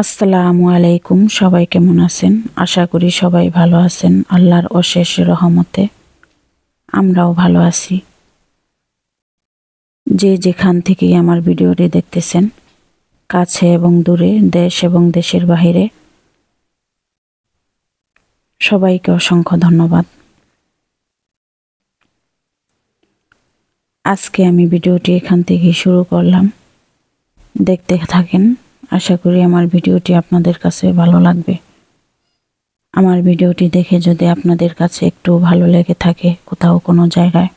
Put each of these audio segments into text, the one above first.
আসসালামু আলাইকুম। সবাই কেমন আছেন? আশা করি সবাই ভালো আছেন। আল্লাহর অশেষ রহমতে আমরাও ভালো আছি। যে যেখান থেকেই আমার ভিডিওটি দেখতেছেন, কাছে এবং দূরে, দেশ এবং দেশের বাহিরে, সবাইকে অসংখ্য ধন্যবাদ। আজকে আমি ভিডিওটি এখান থেকেই শুরু করলাম। দেখতে থাকেন। আশা করি আমার ভিডিওটি আপনাদের কাছে ভালো লাগবে। আমার ভিডিওটি দেখে যদি আপনাদের কাছে একটু ভালো লেগে থাকে কোথাও কোনো জায়গায়,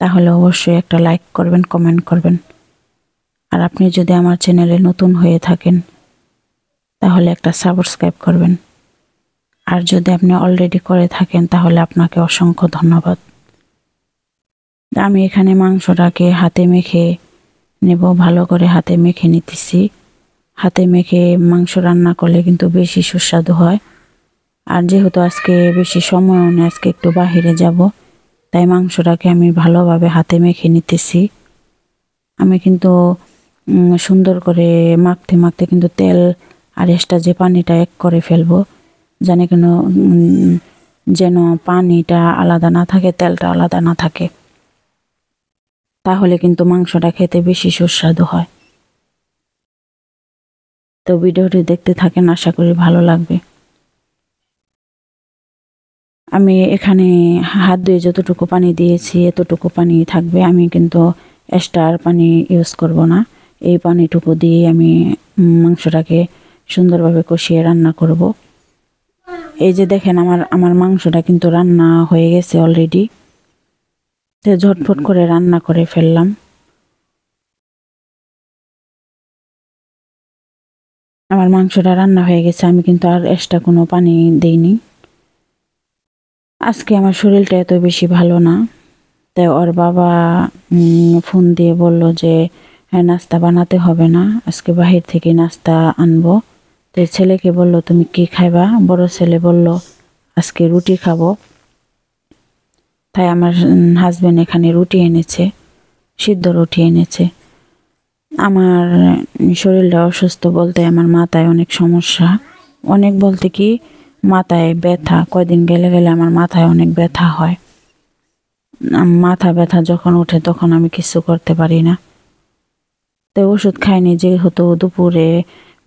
তাহলে অবশ্যই একটা লাইক করবেন, কমেন্ট করবেন। আর আপনি যদি আমার চ্যানেলে নতুন হয়ে থাকেন তাহলে একটা সাবস্ক্রাইব করবেন। আর যদি আপনি অলরেডি করে থাকেন তাহলে আপনাকে অসংখ্য ধন্যবাদ। আমি এখানে মাংসটাকে হাতে মেখে নেব, ভালো করে হাতে মেখে নিতেছি। হাতে মেখে মাংস রান্না করলে কিন্তু বেশি সুস্বাদু হয়। আর যেহেতু আজকে বেশি সময়ও নেই, আজকে একটু বাহিরে যাব, তাই মাংসটাকে আমি ভালোভাবে হাতে মেখে নিতেছি। আমি কিন্তু সুন্দর করে মাখতে মাখতে কিন্তু তেল আর এক্সট্রা যে পানিটা এক করে ফেলবো, জানি যেন পানিটা আলাদা না থাকে, তেলটা আলাদা না থাকে। তাহলে কিন্তু মাংসটা খেতে বেশি সুস্বাদু হয়। তো ভিডিওটি দেখতে থাকেন, আশা করি ভালো লাগবে। আমি এখানে হাত ধুয়ে যতটুকু পানি দিয়েছি এতটুকু পানি থাকবে। আমি কিন্তু এক্সট্রা পানি ইউজ করব না। এই পানিটুকু দিয়ে আমি মাংসটাকে সুন্দরভাবে কষিয়ে রান্না করব। এই যে দেখেন আমার মাংসটা কিন্তু রান্না হয়ে গেছে অলরেডি। ঝটফট করে রান্না করে ফেললাম। আমার মাংসটা রান্না হয়ে গেছে, আমি কিন্তু আর এক্সট্রা কোনো পানি দেইনি। আজকে আমার শরীরটা এত বেশি ভালো না, তাই ওর বাবা ফোন দিয়ে বলল যে হ্যাঁ, নাস্তা বানাতে হবে না, আজকে বাহির থেকে নাস্তা আনবো। তো ছেলেকে বলল তুমি কি খাইবা? বড় ছেলে বলল আজকে রুটি খাবো। তাই আমার হাজবেন্ড এখানে রুটি এনেছে, সিদ্ধ রুটি এনেছে। আমার শরীরটা অসুস্থ বলতে আমার মাথায় অনেক সমস্যা। অনেক বলতে কি, মাথায় ব্যথা। কয়দিন গেলে গেলে আমার মাথায় অনেক ব্যথা হয়। মাথা ব্যথা যখন ওঠে তখন আমি কিছু করতে পারি না। তো ওষুধ খাইনি, যেহেতু দুপুরে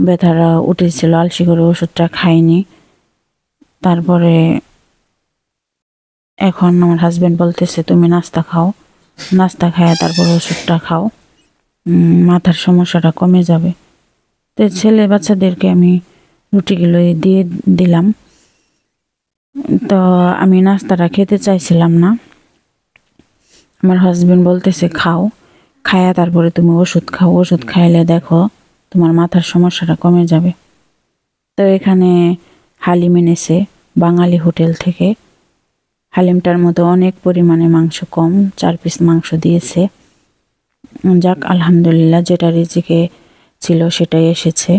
ব্যথাটা উঠেছিল, আলসি করে ওষুধটা খাইনি। তারপরে এখন আমার হাজবেন্ড বলতেছে তুমি নাস্তা খাও, নাস্তা খায় তারপর ওষুধটা খাও, মাথার সমস্যাটা কমে যাবে। তো ছেলে বাচ্চাদেরকে আমি রুটিগুলো দিয়ে দিলাম। তো আমি নাস্তাটা খেতে চাইছিলাম না। আমার হাজবেন্ড বলতেছে খাও, খায়া তারপরে তুমি ওষুধ খাও, ওষুধ খাইলে দেখো তোমার মাথার সমস্যাটা কমে যাবে। তো এখানে হালিম এনেছে বাঙালি হোটেল থেকে। হালিমটার মধ্যে অনেক পরিমাণে মাংস কম, 4 পিস মাংস দিয়েছে। যাক আলহামদুলিল্লাহ, যেটা রিজিকে ছিল সেটাই এসেছে।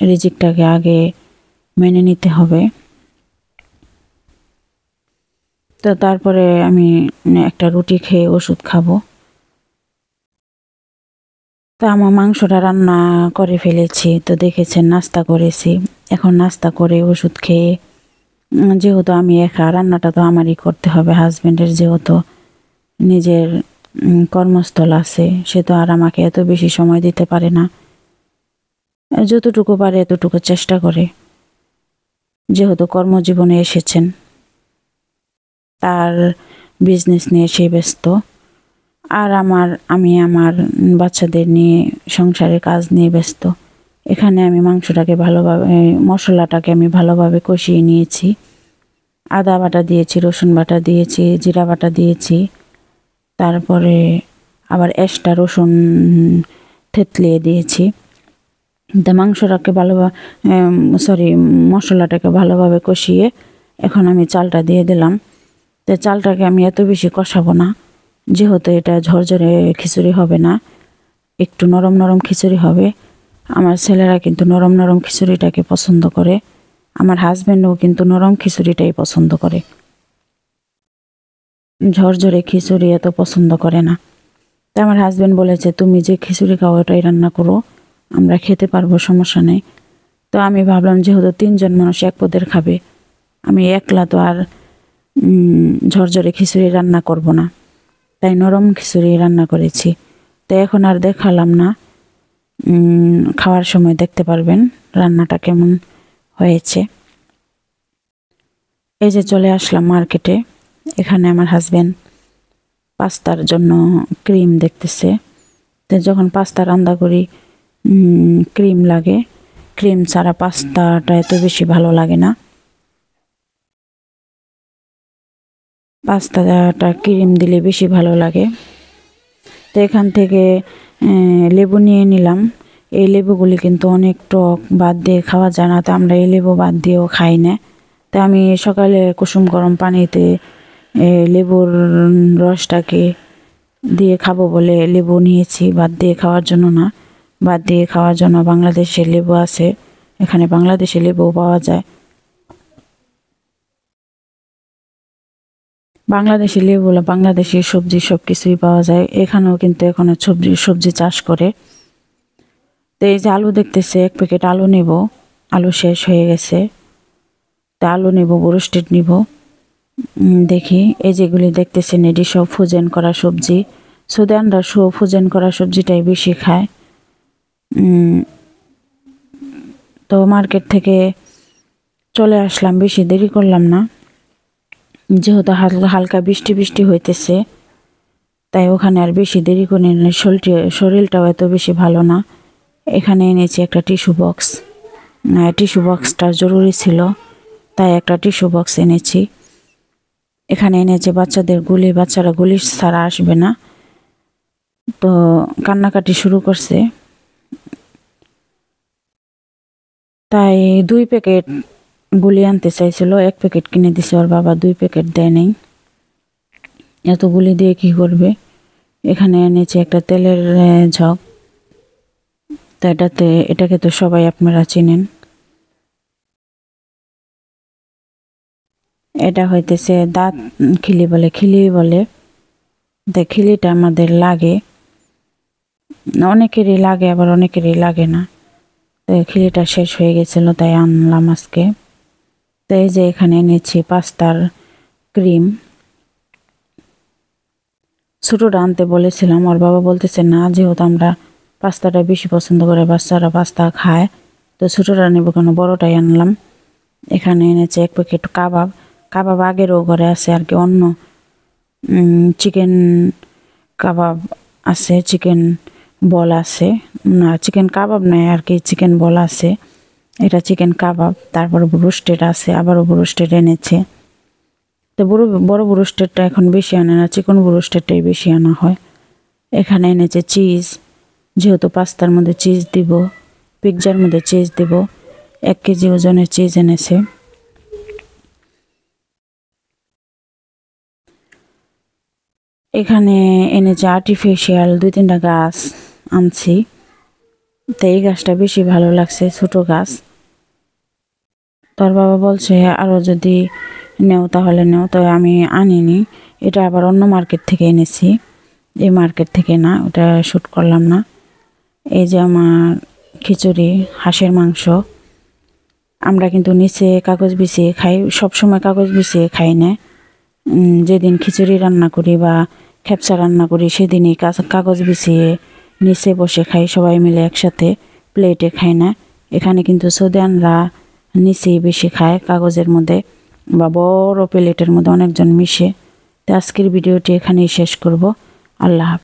রিজিকটাকে আগে মেনে নিতে হবে। তো তারপরে আমি একটা রুটি খেয়ে ওষুধ খাবো। তো আমার মাংসটা রান্না করে ফেলেছি, তো দেখেছেন নাস্তা করেছি। এখন নাস্তা করে ওষুধ খেয়ে, যেহেতু আমি একা, রান্নাটা তো আমারই করতে হবে। হাজবেন্ডের যেহেতু নিজের কর্মস্থল আছে, সে তো আর আমাকে এত বেশি সময় দিতে পারে না। যতটুকু পারে এতটুকু চেষ্টা করে, যেহেতু কর্মজীবনে এসেছেন, তার বিজনেস নিয়ে সে ব্যস্ত। আর আমি আমার বাচ্চাদের নিয়ে সংসারের কাজ নিয়ে ব্যস্ত। এখানে আমি মাংসটাকে ভালোভাবে, মশলাটাকে আমি ভালোভাবে কষিয়ে নিয়েছি। আদা বাটা দিয়েছি, রসুন বাটা দিয়েছি, জিরা বাটা দিয়েছি। তারপরে আবার এক্সট্রা রসুন থেতলিয়ে দিয়েছি। তো মাংসটাকে মশলাটাকে ভালোভাবে কষিয়ে এখন আমি চালটা দিয়ে দিলাম। তো চালটাকে আমি এত বেশি কষাবো না, যেহেতু এটা ঝরঝরে খিচুড়ি হবে না, একটু নরম নরম খিচুড়ি হবে। আমার ছেলেরা কিন্তু নরম নরম খিচুড়িটাকে পছন্দ করে, আমার হাজব্যান্ডও কিন্তু নরম খিচুড়িটাই পছন্দ করে, ঝরঝরে খিচুড়ি এত পছন্দ করে না। তো আমার হাজব্যান্ড বলেছে তুমি যে খিচুড়ি খাও ওটাই রান্না করো, আমরা খেতে পারবো, সমস্যা নেই। তো আমি ভাবলাম যেহেতু 3 জন মানুষ এক পদের খাবে, আমি একলা তো আর ঝরঝরে খিচুড়ি রান্না করব না, তাই নরম খিচুড়ি রান্না করেছি। তো এখন আর দেখালাম না, খাওয়ার সময় দেখতে পারবেন রান্নাটা কেমন হয়েছে। এই যে চলে আসলাম মার্কেটে। এখানে আমার হাজবেন্ড পাস্তার জন্য ক্রিম দেখতেছে। তো যখন পাস্তা রান্না করি ক্রিম লাগে, ক্রিম ছাড়া পাস্তাটা এত বেশি ভালো লাগে না। পাস্তাটা ক্রিম দিলে বেশি ভালো লাগে। তো এখান থেকে লেবু নিয়ে নিলাম। এই লেবুগুলি কিন্তু অনেক টক, বাদ দিয়ে খাওয়া যায় না, তো আমরা এই লেবু বাদ দিয়েও খাই না। তো আমি সকালে কুসুম গরম পানিতে লেবুর রসটাকে দিয়ে খাবো বলে লেবু নিয়েছি, বাদ দিয়ে খাওয়ার জন্য না। বাদ দিয়ে খাওয়ার জন্য বাংলাদেশের লেবু আছে, এখানে বাংলাদেশে লেবু পাওয়া যায়। বাংলাদেশি লেবু, বাংলাদেশি সবজি সব কিছুই পাওয়া যায়। এখানেও কিন্তু এখন সবজি চাষ করে। তো এই যে আলু দেখতেছে, 1 প্যাকেট আলু নেব, আলু শেষ হয়ে গেছে। তা আলু নেব, ব্রোস্টেড নিব। দেখি এই যেগুলি দেখতেছেন এটি সব ফ্রোজেন করা সবজি। সুদানরা সব ফ্রোজেন করা সবজিটাই বেশি খায়। তো মার্কেট থেকে চলে আসলাম, বেশি দেরি করলাম না, যেহেতু হালকা বৃষ্টি হইতেছে, তাই ওখানে আর বেশি দেরি করে নিলে শরীরটাও এত বেশি ভালো না। এখানে এনেছি একটা টিস্যু বক্স, টিস্যু বক্সটা জরুরি ছিল, তাই একটা টিস্যু বক্স এনেছি। এখানে এনেছে বাচ্চাদের গুলি, বাচ্চারা গুলি ছাড়া আসবে না, তো কান্নাকাটি শুরু করছে। তাই 2 প্যাকেট গুলি আনতে চাইছিল, 1 প্যাকেট কিনে দিছে ওর বাবা, 2 প্যাকেট দেয় নাই। এত গুলি দিয়ে কি করবে। এখানে এনেছে একটা তেলের ঝক, তো এটাকে তো সবাই আপনারা চিনেন। এটা হইতেছে দাঁত খিলি বলে। তাই খিলিটা আমাদের লাগে, অনেকেরই লাগে আবার অনেকেরই লাগে না। তো খিলিটা শেষ হয়ে গেছিল, তাই আনলাম আজকে। তো এই যে এখানে এনেছি পাস্তার ক্রিম। ছোটোটা আনতে বলেছিলাম, ওর বাবা বলতেছে না, যেহেতু আমরা পাস্তাটা বেশি পছন্দ করে, বাচ্চারা পাস্তা খায়, তো ছোটোটা নেব কেন, বড়টাই আনলাম। এখানে এনেছে 1 প্যাকেট কাবাব আগেরও ঘরে আছে আর কি, অন্য চিকেন কাবাব আছে, চিকেন বল আছে, না চিকেন কাবাব নয় আর কি, চিকেন বল আছে, এটা চিকেন কাবাব। তারপর ব্রোস্টেড আছে, আবারও ব্রোস্টেড এনেছে। তো বড় ব্রোস্টেডটা এখন বেশি আনে না, চিকেন ব্রোস্টেডটাই বেশি আনা হয়। এখানে এনেছে চিজ, যেহেতু পাস্তার মধ্যে চিজ দিব, পিৎজার মধ্যে চিজ দিব, 1 কেজি ওজনের চিজ এনেছে। এখানে এনেছে আর্টিফিশিয়াল 2-3টা গাছ আনছি। তো এই গাছটা বেশি ভালো লাগছে, ছোট গাছ। তোর বাবা বলছে আরও যদি নেও তাহলে নেও, তো আমি আনিনি। এটা আবার অন্য মার্কেট থেকে এনেছি, এই মার্কেট থেকে না, ওটা শ্যুট করলাম না। এই যে আমার খিচুড়ি, হাঁসের মাংস। আমরা কিন্তু নিচে কাগজ বিছিয়ে খাই, সবসময় কাগজ বিছিয়ে খাই না। যেদিন খিচুড়ি রান্না করি বা খেপসা রান্না করি, সেদিনই কাগজ বিছিয়ে নিচে বসে খাই, সবাই মিলে একসাথে, প্লেটে খাই না। এখানে কিন্তু সৌদিয়ানরা নিচেই বেশি খায়, কাগজের মধ্যে বা বড় প্লেটের মধ্যে অনেকজন মিশে। তো আজকের ভিডিওটি এখানেই শেষ করব। আল্লাহ হাফেজ।